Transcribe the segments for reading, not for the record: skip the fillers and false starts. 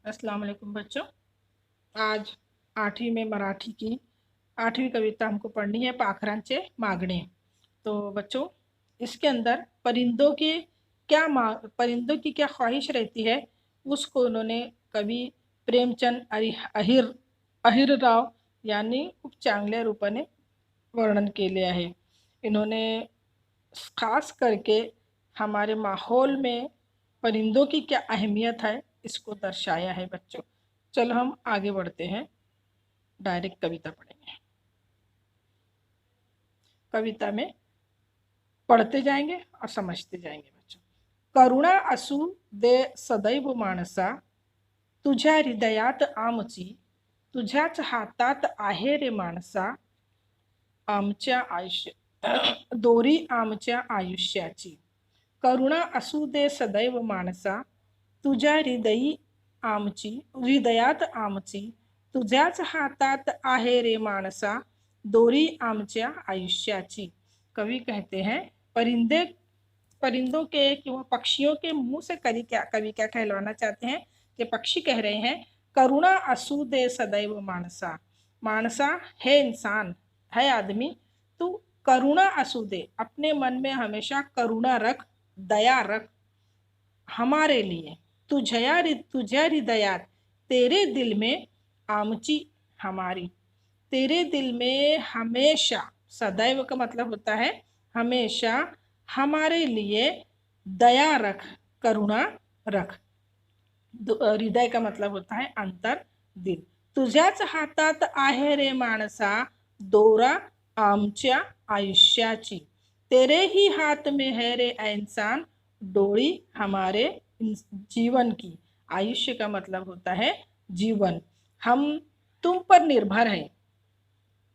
अस्सलाम वालेकुम बच्चों। आज 8वीं में मराठी की 8वीं कविता हमको पढ़नी है, पाखरांचे मागणे। तो बच्चों, इसके अंदर परिंदों की क्या ख्वाहिश रहती है, उसको उन्होंने कवि प्रेमचंद अहिर राव यांनी खूप चांगल्या रूपाने वर्णन केले आहे। इन्होंने खास करके हमारे माहौल में परिंदों की क्या अहमियत है, इसको दर्शाया है बच्चों। चलो हम आगे बढ़ते हैं, डायरेक्ट कविता पढ़ेंगे। कविता में पढ़ते जाएंगे और समझते जाएंगे बच्चों। करुणा असू दे सदैव माणसा, तुझ्या हृदयात आमची, तुझ्याच हातात आहे रे माणसा, आमच्या आयुष्य दोरी आमच्या आयुष्याची। करुणा असू दे सदैव माणसा, तुझ्या हृदयात आमची, तुझ्याच हातात आहे रे माणसा, दोरी आमच्या आयुष्याची। कवि कहते हैं परिंदों के कि पक्षियों के मुंह से कवि क्या कहलवाना चाहते हैं कि पक्षी कह रहे हैं, करुणा असू दे सदैव मानसा। मानसा है इंसान, है आदमी, तू करुणा असू दे, अपने मन में हमेशा करुणा रख, दया रख हमारे लिए। तुझ्या हृदयात, तेरे दिल में, आमची हमारी, तेरे दिल में हमेशा, सदैव का मतलब होता है हमेशा, हमारे लिए दया रख, करुणा रख। हृदय का मतलब होता है अंतर, दिल। तुझ्याच हातात आहे रे माणसा, दोरा आमच्या आयुष्याची। तेरे ही हाथ में है रे इंसान, डोरी हमारे जीवन की। आयुष्य का मतलब होता है जीवन। हम तुम पर निर्भर है,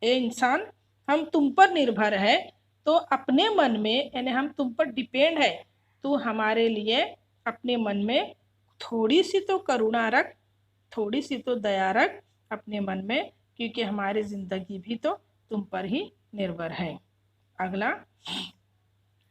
ए इंसान, हम तुम पर निर्भर है। तो अपने मन में, यानी हम तुम पर डिपेंड है, तो हमारे लिए अपने मन में थोड़ी सी तो करुणा रख, थोड़ी सी तो दया रख अपने मन में, क्योंकि हमारी जिंदगी भी तो तुम पर ही निर्भर है। अगला,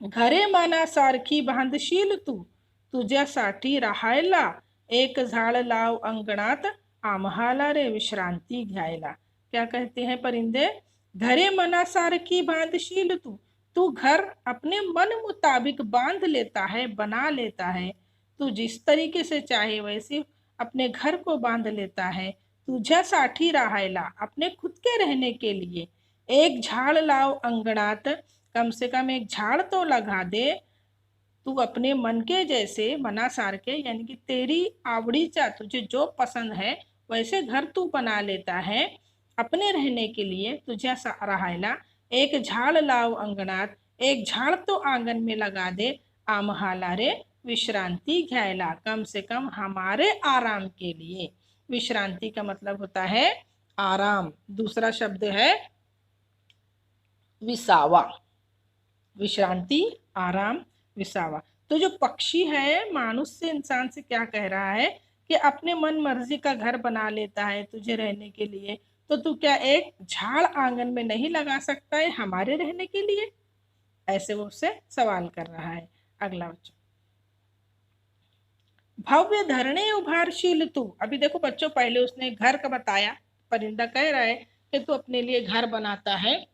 घरे मनासारखी बांधशील तू, तुझ्यासाठी राहायला, एक झाड लाव अंगणात, आम्हाला रे विश्रांती घ्यायला। क्या कहते हैं परिंदे? घरे मनासारखी बांधशील तू, तू घर अपने मन मुताबिक बांध लेता है, बना लेता है। तू जिस तरीके से चाहे वैसे अपने घर को बांध लेता है। तुझ्यासाठी राहायला, अपने खुद के रहने के लिए, एक झाड़ लाव अंगणात, कम से कम एक झाड़ तो लगा दे। तू अपने मन के जैसे, मनासार के यानी कि तेरी आवडीचा, तुझे जो पसंद है वैसे घर तू बना लेता है अपने रहने के लिए, तुझ्या राहायला। एक झाड़ लाव अंगणात, एक झाड़ तो आंगन में लगा दे, आम्हाला रे विश्रांति घ्यायला, कम से कम हमारे आराम के लिए। विश्रांति का मतलब होता है आराम। दूसरा शब्द है विसावा। विश्रांति, आराम, विसावा। तो जो पक्षी है मानुष से, इंसान से क्या कह रहा है कि अपने मन मर्जी का घर बना लेता है तुझे रहने के लिए, तो तू क्या एक झाड़ आंगन में नहीं लगा सकता है हमारे रहने के लिए? ऐसे वो उससे सवाल कर रहा है। अगला बच्चों, भव्य धरणे उभारशील तू। अभी देखो बच्चों, पहले उसने घर का बताया, परिंदा कह रहा है कि तू अपने लिए घर बनाता है,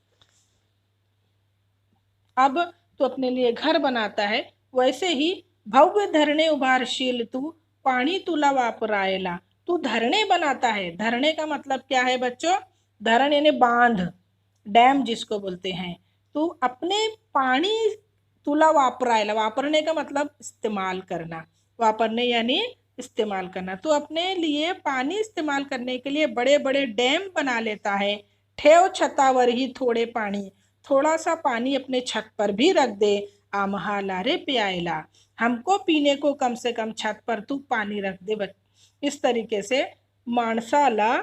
अब तो अपने लिए घर बनाता है, वैसे ही भव्य धरणे उभारशील तू, पाणी तुला वापरायला, तू धरणे बनाता है। धरणे का मतलब क्या है बच्चों? धरण यानी बांध, डैम जिसको बोलते हैं। तू अपने पानी तुला वापरायला, वापरने का मतलब इस्तेमाल करना, वापरने यानी इस्तेमाल करना। तो अपने लिए पानी इस्तेमाल करने के लिए बड़े बड़े डैम बना लेता है। ठेव छतावर ही थोड़े पानी, थोड़ा सा पानी अपने छत पर भी रख दे, आम्हाला रे प्यायला, हमको पीने को कम से कम छत पर तू पानी रख दे। इस तरीके से माणसाला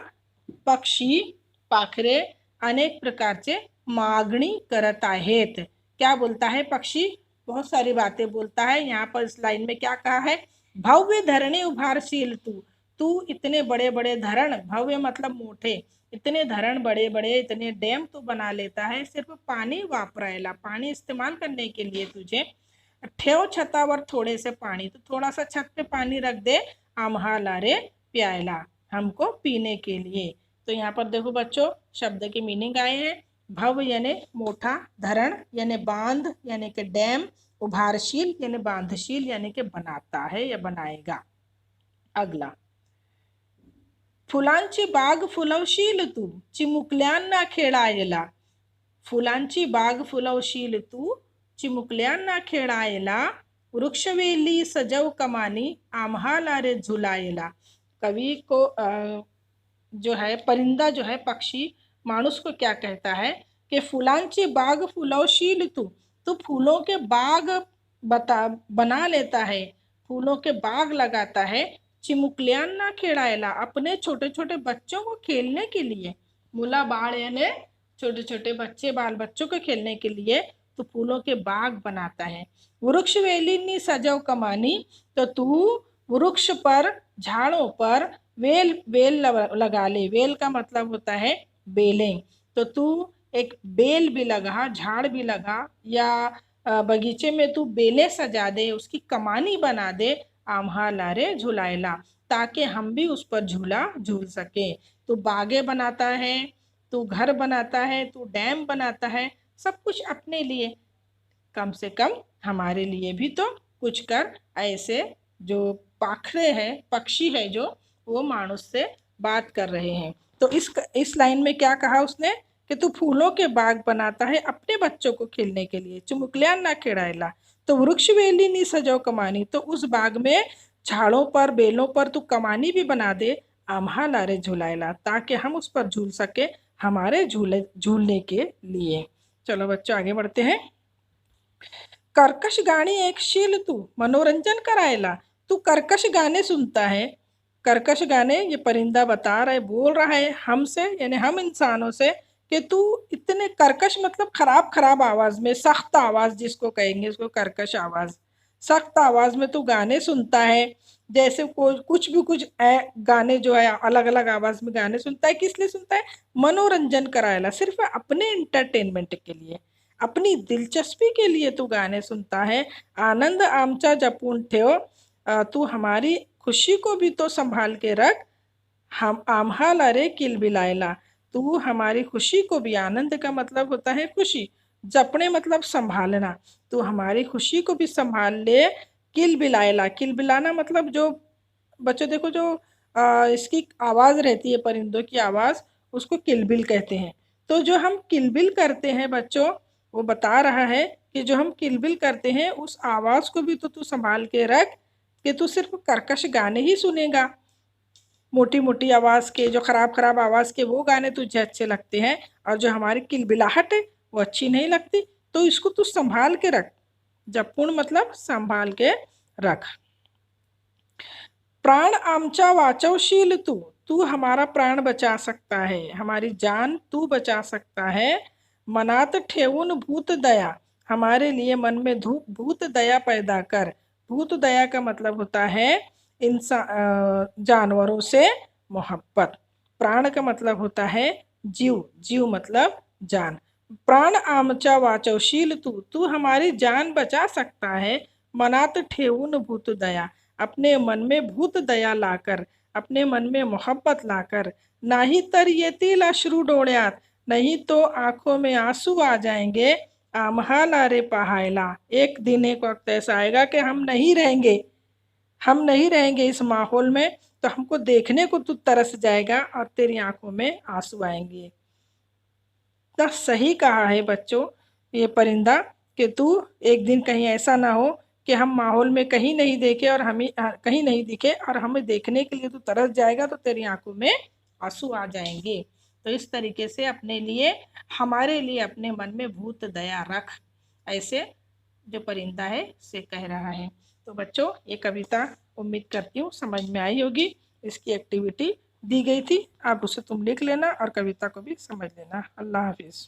पक्षी, पाखरे अनेक प्रकारचे मागणी करत आहेत। क्या बोलता है पक्षी? बहुत सारी बातें बोलता है। यहाँ पर इस लाइन में क्या कहा है? भव्य धरणे उभारशील तू, तू इतने बड़े बड़े धरण, भव्य मतलब मोटे, इतने धरण बड़े बड़े, इतने डैम तो बना लेता है सिर्फ पानी वापरायला, पानी इस्तेमाल करने के लिए तुझे। ठेव छतावर थोड़े से पानी, तो थोड़ा सा छत पे पानी रख दे, आम्हाला रे प्याला, हमको पीने के लिए। तो यहाँ पर देखो बच्चों शब्द के मीनिंग आए हैं। भव यानी मोटा, धरण यानी बांध यानी कि डैम, उभारशील यानी बांधशील यानी कि बनाता है या बनाएगा। अगला, फुलांची बाग फुलवशील तू, चिमुकल्यांना खेळायला। फुलांची बाग फुलवशील तू, चिमुकल्यांना खेळायला। वृक्षवेली सजव कमानी, आम्हाला रे झुलायला। कवि को जो है परिंदा जो है पक्षी मानुष को क्या कहता है कि फुलांची बाग फुलवशील तू फूलों के बाग बना लेता है, फूलों के बाग लगाता है। चिमुकल्यांना खेळायला, अपने छोटे छोटे बच्चों को खेलने के लिए। मुला बाळ यानी छोटे छोटे बच्चे, बाल बच्चों को खेलने के लिए तो फूलों के बाग बनाता है। वृक्ष वेलीनी सजव कमानी, तो तू वृक्ष पर, झाड़ों पर वेल लगा ले। वेल का मतलब होता है बेलें। तो तू एक बेल भी लगा, झाड़ भी लगा, या बगीचे में तू बेलें सजा दे, उसकी कमानी बना दे। आम्हाला रे झुलायला, ताकि हम भी उस पर झूला झूल सके। तू बागें बनाता है, तू घर बनाता है, तू डैम बनाता है, सब कुछ अपने लिए, कम से कम हमारे लिए भी तो कुछ कर। ऐसे जो पाखरे हैं, पक्षी है जो, वो मानुष से बात कर रहे हैं। तो इस लाइन में क्या कहा उसने कि तू फूलों के बाग बनाता है अपने बच्चों को खेलने के लिए। चिमुकल्यांना खेळायला, तो वृक्ष वेली नी सजव कमानी, तो उस बाग में झाड़ों पर, बेलों पर तू कमानी भी बना दे। आम्हाला रे झुलायला, ताकि हम उस पर झूल सके, हमारे झूलने के लिए। चलो बच्चों आगे बढ़ते हैं। कर्कश गाणी ऐकशील तू, मनोरंजन करायला। तू कर्कश गाने सुनता है। कर्कश गाने, ये परिंदा बता रहा है, बोल रहा है हमसे, यानी हम इंसानों से, कि तू इतने कर्कश मतलब खराब खराब आवाज में, सख्त आवाज जिसको कहेंगे, उसको कर्कश आवाज, सख्त आवाज में तू गाने सुनता है। जैसे कुछ गाने जो है अलग अलग आवाज में गाने सुनता है। किस लिए सुनता है? मनोरंजन करायला, सिर्फ अपने एंटरटेनमेंट के लिए, अपनी दिलचस्पी के लिए तू गाने सुनता है। आनंद आमचा जपून ठेव, तू हमारी खुशी को भी तो संभाल के रख। हम आम्हाला रे किलबिलायला, तू हमारी खुशी को भी, आनंद का मतलब होता है खुशी, जपने मतलब संभालना, तू हमारी खुशी को भी संभाल ले। किलबिलायला, किलबिलाना मतलब जो बच्चों देखो जो इसकी आवाज रहती है, परिंदों की आवाज, उसको किलबिल कहते हैं। तो जो हम किलबिल करते हैं बच्चों, वो बता रहा है कि जो हम किलबिल करते हैं उस आवाज को भी तो तू संभाल के रख, कि तू सिर्फ कर्कश गाने ही सुनेगा, मोटी मोटी आवाज के, जो खराब खराब आवाज के वो गाने तुझे अच्छे लगते हैं, और जो हमारी किलबिलाहट है वो अच्छी नहीं लगती। तो इसको तू संभाल के रख। जपून मतलब संभाल के रख। प्राण आमचा वाचवशील तू, तू हमारा प्राण बचा सकता है, हमारी जान तू बचा सकता है। मनात ठेवून भूत दया, हमारे लिए मन में भूत दया पैदा कर। भूत दया का मतलब होता है इंसान, जानवरों से मोहब्बत। प्राण का मतलब होता है जीव, जीव मतलब जान। प्राण आमचा वाचवशील तू, तू हमारी जान बचा सकता है। मनात ठेवून भूत दया, अपने मन में भूत दया लाकर, अपने मन में मोहब्बत लाकर। नाही तर येतील अश्रू डोळ्यात, नहीं तो आंखों में आंसू आ जाएंगे। आम्हाला रे पाहायला, एक दिन एक वक्त ऐसा आएगा कि हम नहीं रहेंगे इस माहौल में, तो हमको देखने को तू तरस जाएगा और तेरी आंखों में आंसू आएंगे। इतना सही कहा है बच्चों ये परिंदा, कि तू एक दिन कहीं ऐसा ना हो कि हम माहौल में कहीं नहीं देखे और हमें कहीं नहीं दिखे, और हमें देखने के लिए तू तरस जाएगा, तो तेरी आंखों में आंसू आ जाएंगे। तो इस तरीके से अपने लिए, हमारे लिए अपने मन में भूत दया रख, ऐसे जो परिंदा है से कह रहा है। तो बच्चों ये कविता उम्मीद करती हूँ समझ में आई होगी। इसकी एक्टिविटी दी गई थी, आप उसे तुम लिख लेना और कविता को भी समझ लेना। अल्लाह हाफिज़।